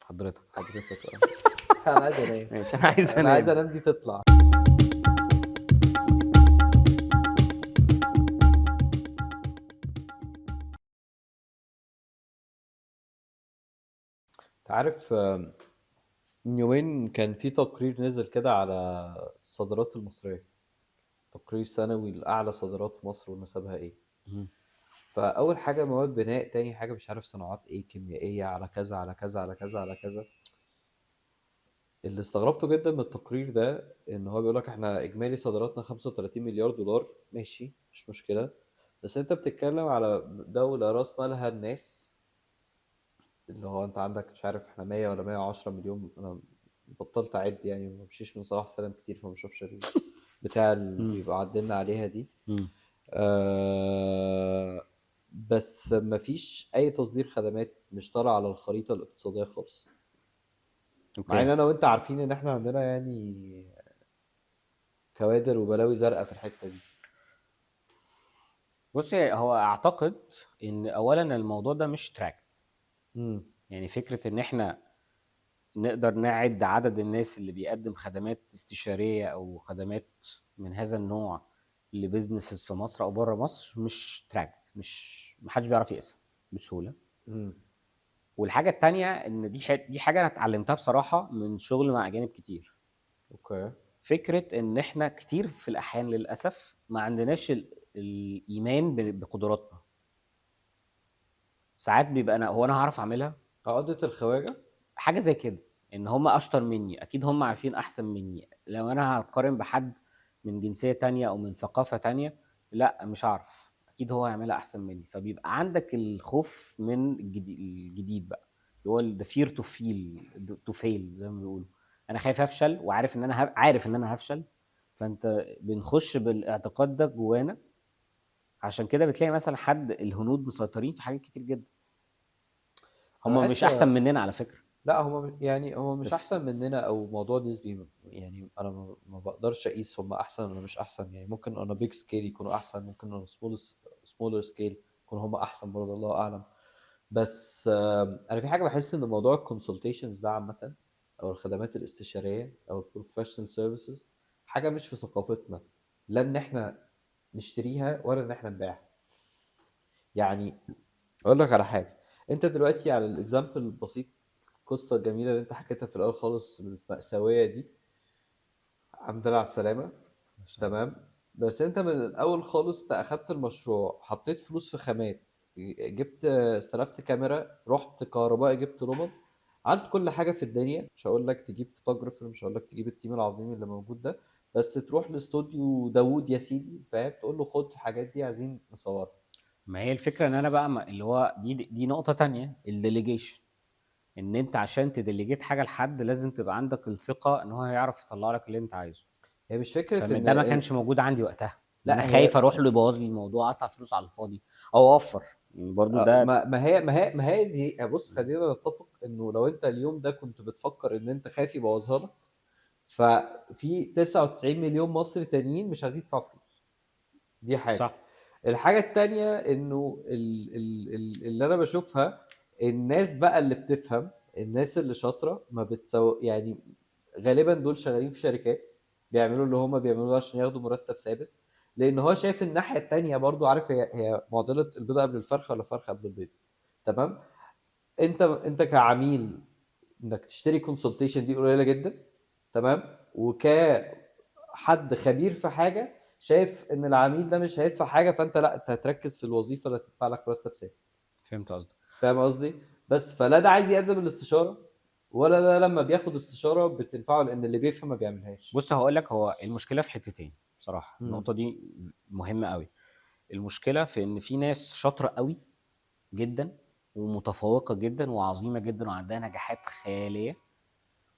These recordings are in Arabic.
حضرتك انا عايز انام. ماشي، انا عايز انا عايز انام. انام دي تطلع. عارف، من يومين كان في تقرير نزل كده على الصادرات المصرية، تقرير سنوي لأعلى صادرات في مصر ونسبها ايه. مم. فأول حاجة مواد بناء، تاني حاجة مش عارف صناعات ايه، كيميائية، على كذا على كذا على كذا على كذا. اللي استغربته جدا من التقرير ده ان هو بيقول لك احنا اجمالي صادراتنا 35 مليار دولار، ماشي مش مشكلة، بس انت بتتكلم على دولة راس مالها الناس، اللي هو انت عندك مش عارف احنا 100 ولا 110 مليون. انا بطلت اعد يعني، ما بمشيش من صلاح سلام كتير فما بشوفش بتاع اللي مم. بيبقى عدلنا عليها دي. مم. بس ما فيش اي تصدير خدمات مش طالع على الخريطة الاقتصادية خالص، مع ان اوكي. انا وانت عارفين ان احنا عندنا يعني كوادر وبلاوي زرقاء في الحتة دي. بص، هو اعتقد ان اولا الموضوع ده مش تراكت. امم يعني فكره ان احنا نقدر نعد عدد الناس اللي بيقدم خدمات استشاريه او خدمات من هذا النوع لبزنسز في مصر او بره مصر مش تراكت، مش محدش بيعرف يقسم بسهوله. امم والحاجه التانية ان دي حاجه انا اتعلمتها بصراحه من شغل مع اجانب كتير. اوكي. فكره ان احنا كتير في الاحيان للاسف ما عندناش الايمان بقدراتنا. ساعات بيبقى هو انا هعرف اعملها. عقدة الخواجة. حاجه زي كده، ان هم اشطر مني، اكيد هم عارفين احسن مني. لو انا هتقارن بحد من جنسيه تانية او من ثقافه تانية، لا مش عارف، اكيد هو هيعملها احسن مني. فبيبقى عندك الخوف من الجديد بقى، اللي هو the fear to feel to fail زي ما بيقولوا. انا خايف افشل وعارف ان انا عارف ان انا هفشل. فانت بنخش بالاعتقاد ده جوانا. عشان كده بتلاقي مثلا حد الهنود مسيطرين في حاجات كتير جدا. انا هم مش بحس احسن مننا على فكره. لا، هم يعني هم مش بس احسن مننا او موضوع نسبي، يعني انا ما بقدرش اقيس هم احسن ولا مش احسن. يعني ممكن انا بيج سكيل يكونوا احسن، ممكن انا سمولر سكيل يكونوا هم احسن برضه، الله اعلم. بس انا في حاجه بحس ان موضوع الكونسلتيشنز ده عامه، او الخدمات الاستشاريه او البروفيشنال سيرفيسز، حاجه مش في ثقافتنا، لا ان احنا نشتريها ولا ان احنا نبيعها. يعني اقول لك على حاجه، انت دلوقتي على الاكزامبل البسيط، القصه الجميله اللي انت حكيتها في الاول خالص المأساويه دي، الحمد لله على السلامه. تمام. بس انت من الاول خالص انت اخدت المشروع، حطيت فلوس في خامات، جبت استلفت كاميرا، رحت كهربائي، جبت لمبة، عملت كل حاجه في الدنيا. مش هقول لك تجيب فوتوجرافر، مش هقول لك تجيب التيم العظيم اللي موجود ده، بس تروح لاستوديو داوود يا سيدي، فاهم، تقول له خد الحاجات دي عايزين نصورها. ما هي الفكره ان انا بقى اللي هو دي نقطه تانية، الديليجيشن. ان انت عشان تديليجيت حاجه لحد لازم تبقى عندك الثقه ان هو هيعرف يطلع لك اللي انت عايزه. هي مش فكره ان فده ما كانش موجود عندي وقتها، ان انا لا خايف هي اروح له يبوظ لي الموضوع، ادفع فلوس على الفاضي او اوفر. يعني برضو ده. ما هي دي. بص خلينا نتفق انه لو انت اليوم ده كنت بتفكر ان انت خايف يبوظها لك، ففي 99 مليون مصري تانيين مش عايزين يدفعوا فلوس. دي حاجه. صح. الحاجه التانيه انه اللي انا بشوفها، الناس بقى اللي بتفهم، الناس اللي شاطره ما يعني غالبا دول شغالين في شركات بيعملوا اللي هما بيعملوه عشان ياخدوا مرتب ثابت، لان هو شايف الناحيه التانيه برضو. عارف، هي معضله البيضه قبل الفرخه ولا الفرخه قبل البيض؟ تمام. انت كعميل انك تشتري كونسلتيشن دي قليله جدا، تمام، وكحد خبير في حاجه شايف ان العميل ده مش هيدفع حاجه، فانت لا، انت هتركز في الوظيفه اللي هتدفع لك مرتب ثابت. فهمت قصدك. فاهم قصدي؟ بس فلا ده عايز يقدم الاستشاره، ولا ده لما بياخد استشاره بتنفعه، لان اللي بيفهم ما بيعملهاش. بص هقول لك، هو المشكله في حتتين بصراحه، امم النقطه دي مهمه قوي. المشكله في ان في ناس شاطره قوي جدا ومتفوقه جدا وعظيمه جدا وعندها نجاحات خياليه.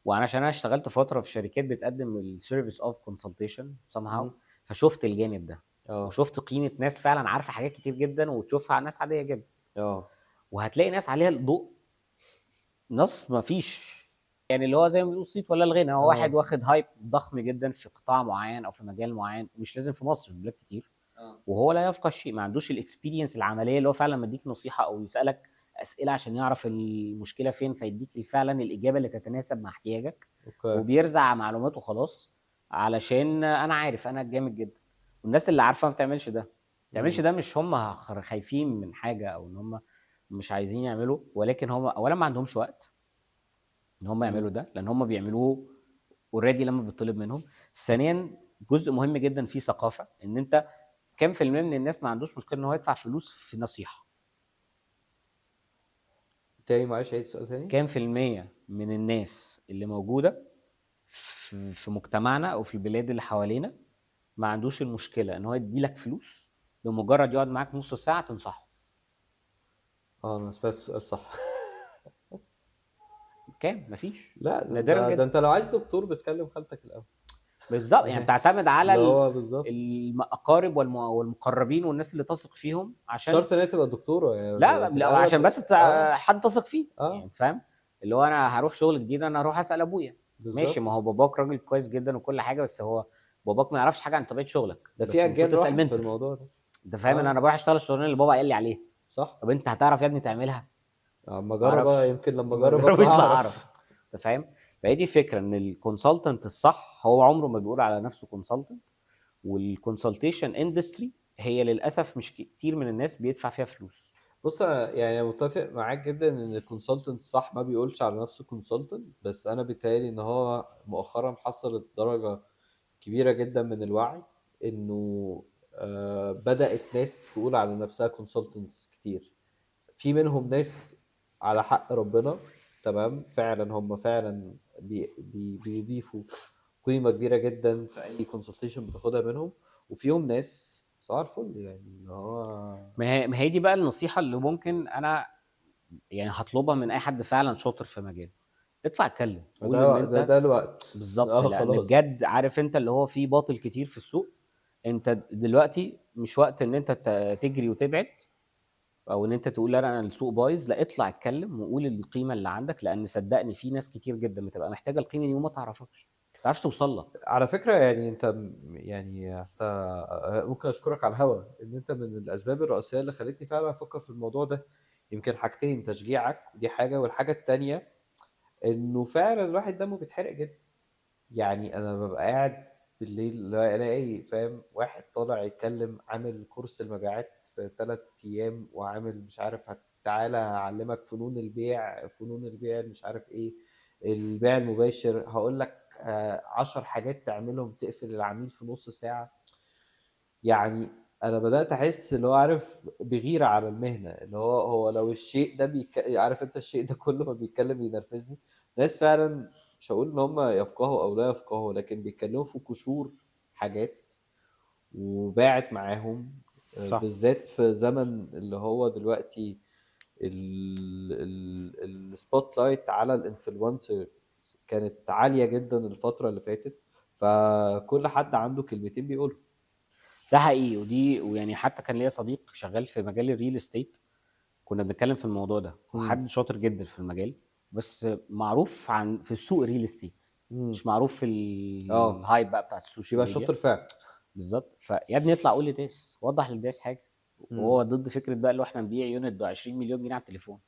وانا عشان انا اشتغلت فتره في شركات بتقدم السيرفيس اوف كونسلتيشن somehow، امم فشفت الجانب ده. اه وشفت قيمه ناس فعلا عارفه حاجات كتير جدا وتشوفها ناس عاديه جدا. اه وهتلاقي ناس عليها الضوء، ناس ما فيش. يعني اللي هو زي ما بيقولوا الصيت ولا الغنى، هو واحد اه واخد هايب ضخم جدا في قطاع معين او في مجال معين، مش لازم في مصر، في بلاد كتير. اه وهو لا يفقه شيء، ما عندوش الاكسبيرينس العمليه اللي هو فعلا لما يديك نصيحه او يسالك اسئله عشان يعرف المشكله فين، فيديك فعلا الاجابه اللي تتناسب مع احتياجك، اوكي. وبيرزع معلومات وخلاص. علشان انا عارف انا جامد جدا. والناس اللي عارفه ما بتعملش ده. ما بتعملش امم. ده مش هم خايفين من حاجه او ان هم مش عايزين يعملوا، ولكن هم اولا ما عندهمش وقت ان هم يعملوا امم. ده، لان هم بيعملوه اوريدي لما بيطلب منهم. ثانيا، جزء مهم جدا فيه ثقافه، ان انت كام في المية من الناس ما عندوش مشكله ان هو يدفع فلوس في نصيحه؟ تاني معلش، عيد السؤال تاني. كام في المية من الناس اللي موجوده في مجتمعنا او في البلاد اللي حوالينا ما عندوش المشكله ان هو يدي لك فلوس لمجرد يقعد معاك نص ساعه تنصحه؟ اه انا سمعت السؤال صح. كام؟ مفيش. لا ده نادرا انت، ده جدا. انت لو عايز دكتور بتكلم خالتك الاول. بالظبط، يعني بتعتمد على اللي هو بالظبط. الاقارب والمقربين والناس اللي تثق فيهم مش عشان. شرط ان هي تبقى دكتوره يعني لا، في لو عشان الاغلب. بس اه. بتاع حد تثق فيه، يعني اه انت فاهم. اللي هو انا هروح شغل جديد، انا هروح اسال ابويا. ماشي، بالظبط. ما هو باباك راجل كويس جدا وكل حاجه، بس هو باباك ما يعرفش حاجه عن طبيعه شغلك، ده في بس المفروض اجيال تسال راحت في منتور. الموضوع ده. انت فاهم ان اه انا بروح اشتغل الشغلانه اللي بابا قال لي عليها. صح. طب انت هتعرف يا ابني تعملها؟ اما ما اجرب بقى، اعرفش. يمكن لما لما اجرب اجرب اطلع يطلع اعرف. اعرف. انت فاهم. فهي دي فكره ان الكونسلتنت الصح هو عمره ما بيقول على نفسه كونسلتنت. والكونسلتيشن اندستري هي للاسف مش كتير من الناس بيدفع فيها فلوس. بص يعني أنا متفق معاك جدا ان الكونسلتنت صح ما بيقولش على نفسه كونسلتنت، بس انا بيتهيألي ان هو مؤخرا حصلت درجة كبيرة جدا من الوعي انه بدأت ناس تقول على نفسها كونسلتنتس كتير. في منهم ناس على حق ربنا، تمام، فعلا هم فعلا بيضيفوا قيمة كبيرة جدا في اي كونسلتيشن بتاخدها منهم. وفيهم ناس صباح الفل يعني اللي هو. ما هي دي بقى النصيحه اللي ممكن انا يعني هطلبها من اي حد فعلا شاطر في مجاله. اطلع اتكلم، قول ان انت. ده الوقت. بالظبط، اه لان خلاص. بجد عارف انت اللي هو في باطل كتير في السوق. انت دلوقتي مش وقت ان انت تجري وتبعد، او ان انت تقول لا انا السوق بايظ. لا، اطلع اتكلم وقول القيمه اللي عندك، لان صدقني في ناس كتير جدا بتبقى محتاجه القيمه دي وما تعرفكش، ما تعرفش توصل لك. على فكرة يعني انت يعني حتى ممكن اشكرك على الهوا ان انت من الاسباب الرئيسية اللي خلتني فعلا افكر في الموضوع ده. يمكن حاجتين، تشجيعك ودي حاجة، والحاجة التانية انه فعلا الواحد دمه بيتحرق جدا. يعني انا ببقى قاعد بالليل لا الاقي فاهم واحد طالع يتكلم عامل كورس المبيعات في 3 ايام، وعامل مش عارف تعالى هعلمك فنون البيع مش عارف ايه، البيع المباشر، هقول لك 10 حاجات تعملهم تقفل العميل في نص ساعة. يعني انا بدات احس اللي هو عارف بغيره على المهنه، اللي هو لو الشيء ده عارف انت الشيء ده كل ما بيتكلم بينرفزني. ناس فعلا مش هقول ان هم يفقهوا او لا يفقهوا، لكن بيتكلموا في قشور حاجات وباعت معاهم. صح. بالذات في زمن اللي هو دلوقتي السبوت لايت على الانفلونسر كانت عاليه جدا الفتره اللي فاتت، فكل حد عنده كلمتين بيقولهم. ده حقيقي، ويعني حتى كان ليا صديق شغال في مجال الريل استيت، كنا بنتكلم في الموضوع ده. هو امم. حد شاطر جدا في المجال، بس معروف في السوق الريل استيت، امم. مش معروف في اه الهايب بقى بتاعت السوشيال يبقى ميديا. شاطر فعلا. بالظبط. فيا ابني اطلع قول للناس، وضح للناس حاجه. امم. وهو ضد فكره بقى اللي هو احنا نبيع يونت ب 20 مليون جنيه على التليفون.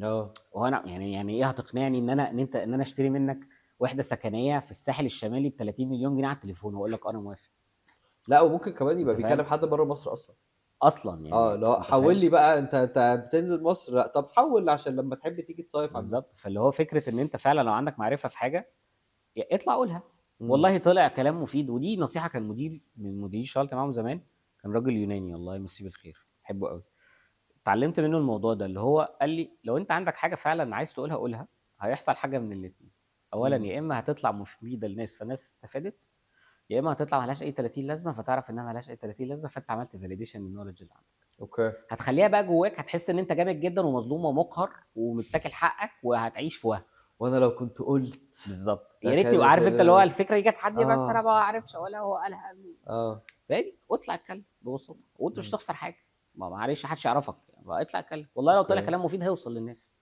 اه وهو انا يعني ايه هتقنعني ان انا اشتري منك وحده سكنيه في الساحل الشمالي ب 30 مليون جنيه على التليفون واقول لك انا موافق؟ لا، وممكن كمان يبقى انت بيكلم فاهم. حد بره مصر اصلا. اصلا اه يعني لا انت حول فاهم. لي بقى، انت بتنزل مصر؟ لا طب حول عشان لما تحب تيجي تصيف عندنا. بالظبط. فاللي هو فكره ان انت فعلا لو عندك معرفه في حاجه، اطلع قولها. امم. والله طلع كلام مفيد. ودي نصيحه كان مدير من المديرين اشتغلت معاهم زمان، كان راجل يوناني الله يمسيه بالخير، بحبه قوي. اتعلمت منه الموضوع ده، اللي هو قال لي لو انت عندك حاجه فعلا عايز تقولها قولها. هيحصل حاجه من الاثنين. اولا، امم. يا اما هتطلع مفيده للناس فالناس استفادت، يا اما هتطلع ملهاش اي 30 لازمه فتعرف انها ملهاش اي 30 لازمه، فانت عملت فاليديشن للنولج اللي عندك. اوكي. هتخليها بقى جواك، هتحس ان انت جامد جدا ومظلوم ومقهر ومتاكل حقك، وهتعيش في وهم. وانا لو كنت قلت بالظبط. ده يا ريتني كانت عارف انت اللي هو الفكره دي جت حد بس انا اه. ما عرفتش ولا هو قالها. اه. فاهمني. واطلع اتكلم ببساطه وانت مش مم. هتخسر حاجه. ما معلش محدش يعرفك يعني. بقى اطلع اتكلم، والله لو طلع اوكي. كلام مفيد هيوصل للناس.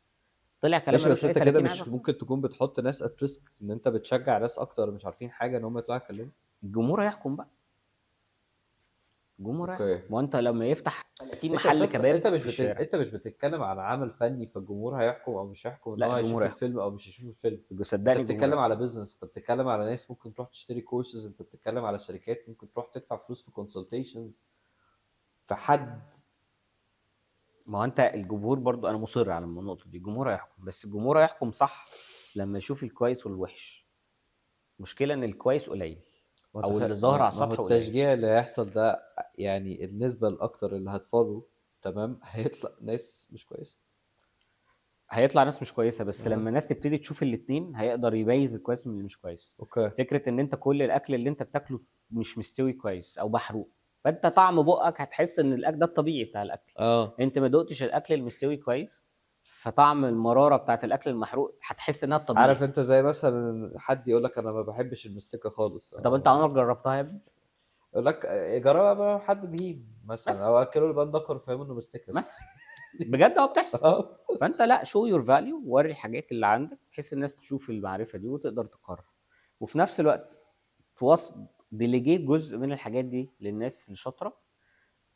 طلع كلام ماشي، بس ملوش اي انت كده 30 لازمه مش ممكن خلاص. تكون بتحط ناس ات ريسك، ان انت بتشجع ناس اكتر مش عارفين حاجه ان هم يطلعوا يتكلموا؟ الجمهور هيحكم بقى. الجمهور هيحكم. اوكي ما هو انت لما يفتح 30 ماشي، بس محل انت كباب في الشارع، انت مش بتتكلم عن عمل فني فالجمهور هيحكم او مش هيحكم ان لا هو الجمهور هيشوف هيحكم، الفيلم او مش هيشوف الفيلم. انت صدقني الجمهور بتتكلم هيحكم. على بيزنس، انت بتتكلم على ناس ممكن تروح تشتري كورسز، انت بتتكلم على شركات ممكن تروح تدفع فلوس في كونسلتيشنز فحد. ما هو انت الجمهور برضو، انا مصر على النقطه دي، الجمهور هيحكم، بس الجمهور هيحكم صح لما يشوف الكويس والوحش. المشكله ان الكويس قليل، او اللي ظاهر على ما هو السطح قليل. التشجيع اللي هيحصل ده يعني النسبة الأكتر اللي هتفولو تمام هيطلع ناس مش كويسة. هيطلع ناس مش كويسه، بس اه لما الناس تبتدي تشوف الاتنين هيقدر يميز الكويس من اللي مش كويس. اوكي فكره ان انت كل الاكل اللي انت بتاكله مش مستوي كويس او محروق، فانت طعم بقك هتحس ان الاكل ده الطبيعي بتاع الاكل. اه انت ما دقتش الاكل المستوي كويس، فطعم المراره بتاعت الاكل المحروق هتحس انها عارف الطبيعي. انت زي مثلا حد يقول لك انا ما بحبش المستكة خالص طب انت عمرك جربتها يا ابني؟ يقول لك جربها بقى حد بهيم مثلا مثلا او اكله البان دكر فاهمه انه مستكة. مثلا بجد هو بتحصل. اه فانت لا، شو يور فاليو، وري الحاجات اللي عندك بحيث الناس تشوف المعرفه دي وتقدر تقرر. وفي نفس الوقت توصل، ديليجيت جزء من الحاجات دي للناس الشاطره،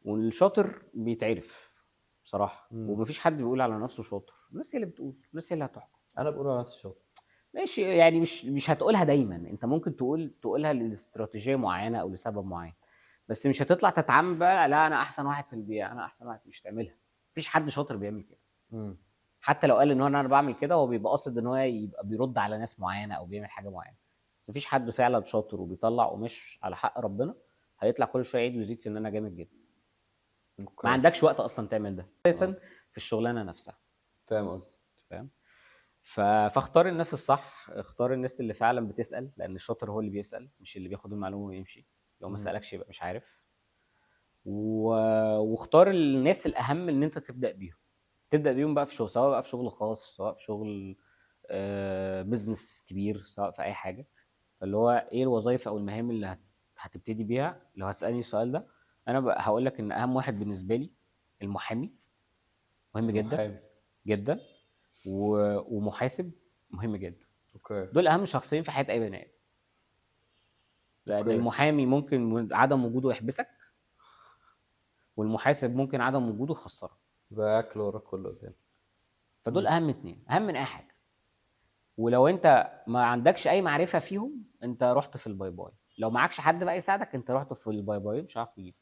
والشاطر بيتعرف بصراحه، مم. ومفيش حد بيقول على نفسه شاطر، الناس هي اللي بتقول، الناس هي اللي هتحكم. انا بقول على نفسي شاطر. ماشي، يعني مش هتقولها دايما، انت ممكن تقولها لاستراتيجيه معينه او لسبب معين، بس مش هتطلع تتعامل بقى لا انا احسن واحد في البيئه، انا احسن واحد، مش تعملها. مفيش حد شاطر بيعمل كده. مم. حتى لو قال ان هو انا بعمل كده، هو بيبقى قاصد ان هو يبقى بيرد على ناس معينه او بيعمل حاجه معينه. بس مفيش حد فعلا شاطر وبيطلع قماش على حق ربنا هيطلع كل شويه يعيد ويزيد في ان انا جامد جدا. ما اوكي عندكش وقت اصلا تعمل ده اه اساسا في الشغلانه نفسها. فاهم قصدي. فاهم؟ فاختار الناس الصح، اختار الناس اللي فعلا بتسال، لان الشاطر هو اللي بيسال مش اللي بياخد المعلومه ويمشي. لو ما مم. سالكش يبقى مش عارف. و... واختار الناس الاهم ان انت تبدا بيهم. تبدا بيهم بقى في شغل، سواء بقى في شغل خاص، سواء في شغل بزنس كبير، سواء في اي حاجه. فاللي هو ايه الوظائف او المهام اللي هتبتدي بيها. لو هتسالني السؤال ده، انا بقى هقول لك ان اهم واحد بالنسبه لي المحامي، مهم جدا المحامي جدا. ومحاسب مهم جدا. اوكي دول اهم شخصين في حياه اي بني ادم، لان اوكي المحامي ممكن عدم وجوده يحبسك، والمحاسب ممكن عدم وجوده يخسرك. يبقى اكل وراك كله قدام. فدول مم. اهم اتنين، اهم من اي حاجه. ولو انت ما عندكش اي معرفه فيهم، انت رحت في الباي باي. لو معكش حد بقى يساعدك، انت رحت في الباي باي، مش عارف تجيب.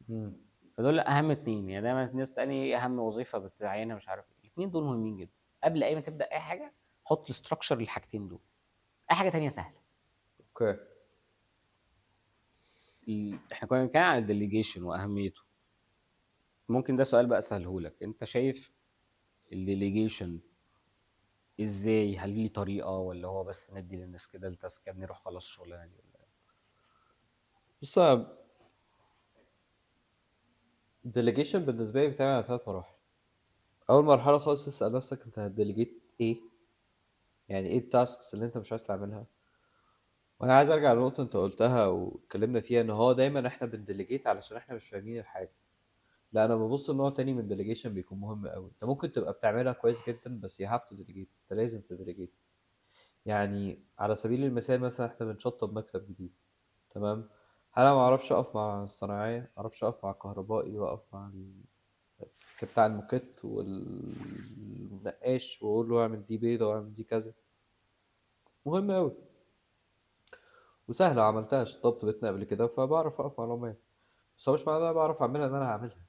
مم. فدول اهم اتنين. يعني دايما الناس تسالني ايه اهم وظيفه بتعينها، مش عارف ايه. الاتنين دول مهمين جدا. قبل اي ما تبدا اي حاجه، حط الاستراكشر للحاجتين دول. اي حاجه تانية سهله. اوكي احنا كنا بنتكلم عن الديليجيشن واهميته. ممكن ده سؤال بقى اساله لك، انت شايف الديليجيشن ازاي؟ هل ليه طريقه، ولا هو بس ندي للناس كده التاسكيه بنروح خلاص الشغلانه دي، ولا إيه؟ بص الديليجيشن بالنسبه لي بيتعمل على 3 مراحل. اول مرحله خالص تسال نفسك انت هتديليجيت ايه، يعني ايه التاسكس اللي انت مش عايز تعملها. وانا عايز ارجع لنقطه انت قلتها واتكلمنا فيها ان هو دايما احنا بنديليجيت علشان احنا مش فاهمين الحاجه. لا انا ببص لنوع تاني من الديليجيشن بيكون مهم قوي. انت ممكن تبقى بتعملها كويس جدا بس you have to delegate، انت لازم تديليجيت. يعني على سبيل المثال مثلا احنا بنشطب مكتب جديد تمام. انا ما اعرفش اقف مع الصناعيه، ما اعرفش اقف مع الكهربائي واقف مع بتاع الموكيت والنقاش واقول له اعمل دي بيضه واعمل دي كذا. مهم قوي وسهله، عملتها شطبت بيتنا قبل كده فبعرف اقف مع العمال. بس هو مش معنى إن انا بعرف اعملها ان انا هعملها.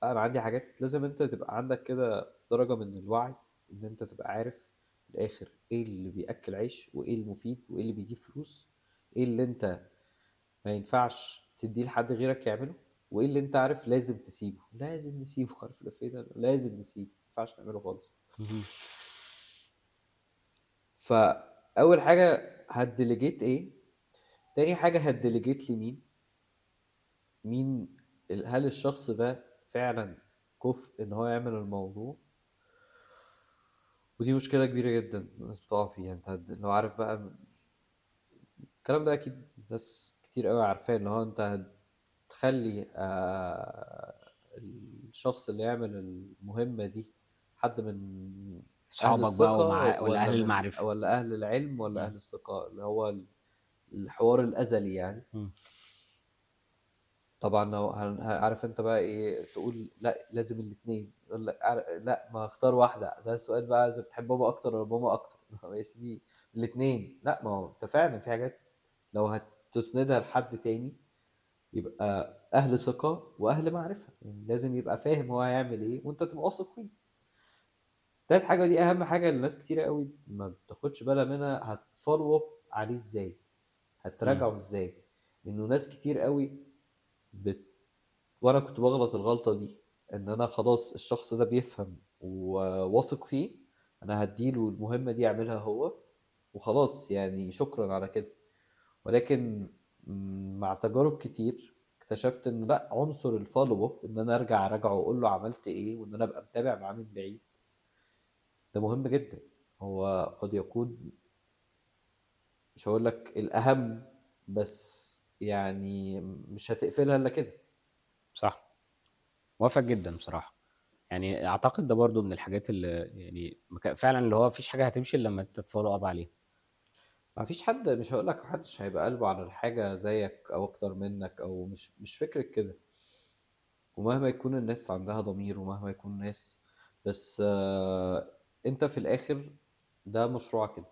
لا، انا عندي حاجات لازم انت تبقى عندك كده درجه من الوعي ان انت تبقى عارف في الاخر ايه اللي بياكل عيش وايه المفيد وايه اللي بيجيب فلوس. ايه اللي انت ما ينفعش تديه لحد غيرك يعمله، وايه اللي انت عارف لازم تسيبه، لازم نسيبه. عارف الافيه ده، لازم نسيبه ما ينفعش نعمله خالص. مهم. فاول حاجه هتديليجيت ايه، تاني حاجه هتديليجيت لمين. هل الشخص ده فعلا كفء ان هو يعمل الموضوع. ودي مشكله كبيره جدا الناس بتقع فيها. انت لو عارف بقى الكلام ده اكيد ناس كتير قوي عارفاه ان هو انت هتخلي الشخص اللي يعمل المهمة دي حد من أهل صحابك بقى الثقة ولا اهل المعرفه. ولا أهل العلم ولا مم. أهل الثقة اللي هو الحوار الأزلي يعني. مم. طبعا لو عارف انت بقى ايه تقول لا لازم الاثنين، يقول لك لا ما اختار واحده، ده سؤال بقى اذا بتحب بابا اكتر ولا ماما اكتر يا سيدي الاثنين. لا ما هو انت فعلا في حاجات لو هتسندها لحد تاني يبقى اهل ثقه واهل معرفه، يعني لازم يبقى فاهم هو هيعمل ايه وانت تبقى واثق فيه. تالت حاجه دي اهم حاجه للناس كتيره قوي ما بتاخدش بالها منها، هتفولو اب عليه ازاي، مم. هتراجعه ازاي. انه ناس كتير قوي بت... وانا كنت بغلط الغلطه دي، ان انا خلاص الشخص ده بيفهم وواثق فيه، انا هديله المهمه دي يعملها هو وخلاص يعني شكرا على كده. ولكن مع تجارب كتير اكتشفت ان لا، عنصر الفولو اب ان انا ارجع اراجعه واقول له عملت ايه وان انا ابقى متابع معاه من بعيد، ده مهم جدا. هو قد يكون مش هقول لك الاهم، بس يعني مش هتقفلها الا كده. صح، موافق جدا بصراحه. يعني اعتقد ده برضو من الحاجات اللي يعني فعلا اللي هو مفيش حاجه هتمشي إلا لما انت تفولو اب عليها. ما فيش حد، مش هقول لك محدش هيبقى قلبه على الحاجة زيك او اكتر منك، او مش فكرة كده. ومهما يكون الناس عندها ضمير ومهما يكون الناس، بس انت في الاخر ده مشروعك انت،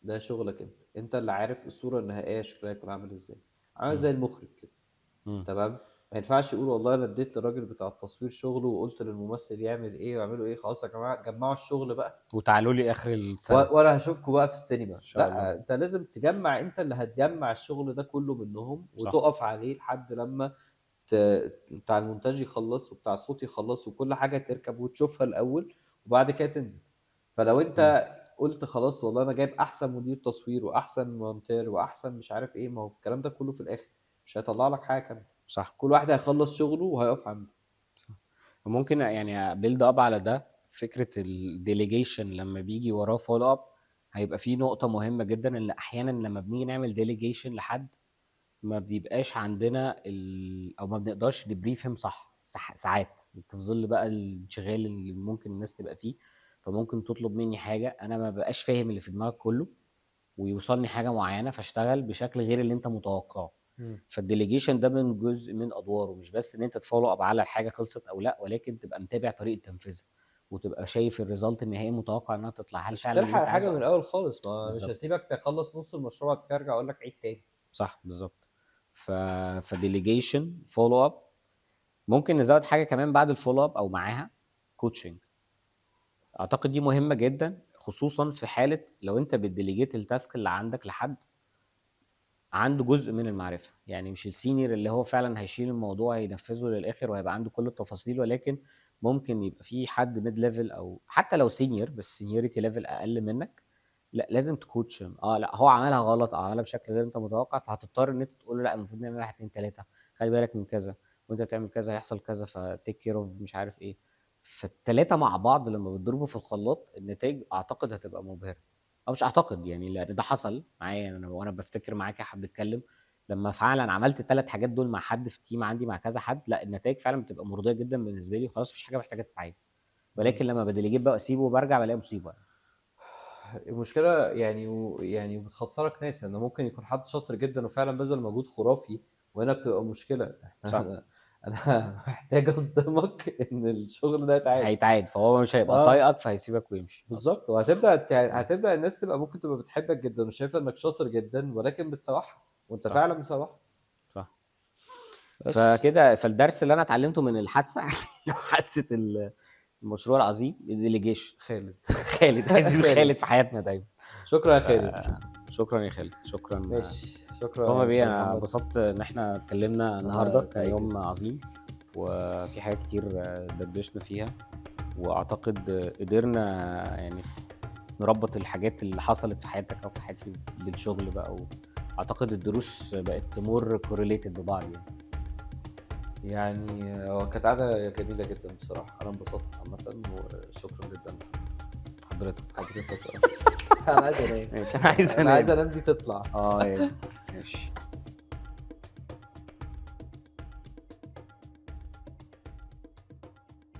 ده شغلك انت، انت اللي عارف الصورة النهائية شكلها يكون عامل ازاي. عامل مم. زي المخرج كده. مم. تمام. ما ينفعش يقول والله انا اديت للراجل بتاع التصوير شغله وقلت للممثل يعمل ايه ويعملوا ايه، خلاص يا جماعه جمعوا الشغل بقى وتعالوا لي اخر السنه ان وانا هشوفكم بقى في السينما. شاء الله. لا، انت لازم تجمع، انت اللي هتجمع الشغل ده كله منهم صح. وتقف عليه لحد لما ت... بتاع المونتاج يخلص وبتاع الصوت يخلص وكل حاجه تركب وتشوفها الاول وبعد كده تنزل. فلو مم. انت قلت خلاص والله انا جايب احسن مدير تصوير واحسن مونتير واحسن مش عارف ايه، ما هو الكلام ده كله في الاخر مش هيطلع لك حاجه كامله. صح. كل واحد هيخلص شغله وهيقف عنده. صح. وممكن يعني بيلد اب على ده فكره الديليجيشن لما بيجي وراه فولو اب. هيبقى في نقطه مهمه جدا ان احيانا لما بنيجي نعمل ديليجيشن لحد ما بيبقاش عندنا او ما بنقدرش نبريفهم صح. ساعات في ظل بقى الانشغال اللي ممكن الناس تبقى فيه، فممكن تطلب مني حاجه انا ما بقاش فاهم اللي في دماغك كله، ويوصلني حاجه معينه فاشتغل بشكل غير اللي انت متوقعه. مم. فالديليجيشن ده من جزء من ادواره، مش بس ان انت تفولو اب على الحاجه خلصت او لا، ولكن تبقى متابع طريقه تنفيذها وتبقى شايف الريزلت النهائي متوقع انها تطلع، هل مش فعلا اللي هتلحق انت حاجه عايزه من او لا. الاول خالص، ما مش بالظبط. هسيبك تخلص نص المشروع بعد كده ارجع اقول لك عيد تاني. صح بالظبط. ف فديليجيشن فولو اب. ممكن نزود حاجه كمان بعد الفولو اب او معاها، كوتشنج. اعتقد دي مهمه جدا، خصوصا في حاله لو انت بتديليجيت التاسك اللي عندك لحد عنده جزء من المعرفه. يعني مش السينيور اللي هو فعلا هيشيل الموضوع ينفذه للاخر وهيبقى عنده كل التفاصيل، ولكن ممكن يبقى في حد ميد ليفل او حتى لو سينيور بس سينيوريتي ليفل اقل منك. لا لازم تكوتشن. لا هو عملها غلط او عملها بشكل غير انت متوقع، فهتضطر ان انت تقول له لا المفروض نعمل 1 2 3، خلي بالك من كذا، وانت تعمل كذا هيحصل كذا، فتيك كير اوف مش عارف ايه. فالتلاته مع بعض لما بتضربوا في الخلاط النتائج اعتقد هتبقى مبهره. او مش اعتقد يعني، لان ده حصل معايا انا وانا بفتكر معاك يا حد بتكلم. لما فعلا عملت الثلاث حاجات دول مع حد في تيم عندي مع كذا حد، لا النتائج فعلا بتبقى مرضيه جدا بالنسبه لي وخلاص مفيش حاجه محتاجه تتعاد. مم. ولكن لما بديليجيت بقى اسيبه وبرجع بلاقي مصيبه يعني. المشكله يعني يعني بتخسرك ناس، انه ممكن يكون حد شاطر جدا وفعلا بذل مجهود خرافي، وهنا بتبقى مشكله. صح. انا محتاج اصدمك ان الشغل ده يتعاد. هيتعاد فهو مش هيبقى اه طايقك فهيسيبك ويمشي اصلا. بالظبط. وهتبدا هتبدا الناس تبقى ممكن تبقى بتحبك جدا وشايفه انك شاطر جدا ولكن بتسوحها وانت صح. فعلا مسوحها. صح. بس فكده فالدرس اللي انا اتعلمته من الحادثه حادثه المشروع العظيم الديليجيشن. خالد. خالد، عايزين خالد، خالد في حياتنا دايما. شكرا يا خالد. شكرا يا خالد، شكرا. ماشي، شكرا يا طبعا بيه مستر انا محمد. انبسطت ان احنا اتكلمنا النهارده، انا كان سعيد يوم جدا. عظيم وفي حاجات كتير دردشنا فيها. واعتقد قدرنا يعني نربط الحاجات اللي حصلت في حياتك او في حياتي بالشغل بقى. واعتقد الدروس بقت مور كورليتد ببعض يعني. يعني هو كانت قعدة جميلة جدا بصراحة، أنا انبسطت عامة وشكرا جدا حضرتك. لحضرتك. أنا عايز أنام. ماشي انا عايز أنا عايز انام. أنام دي تطلع. اه يعني. ماشي.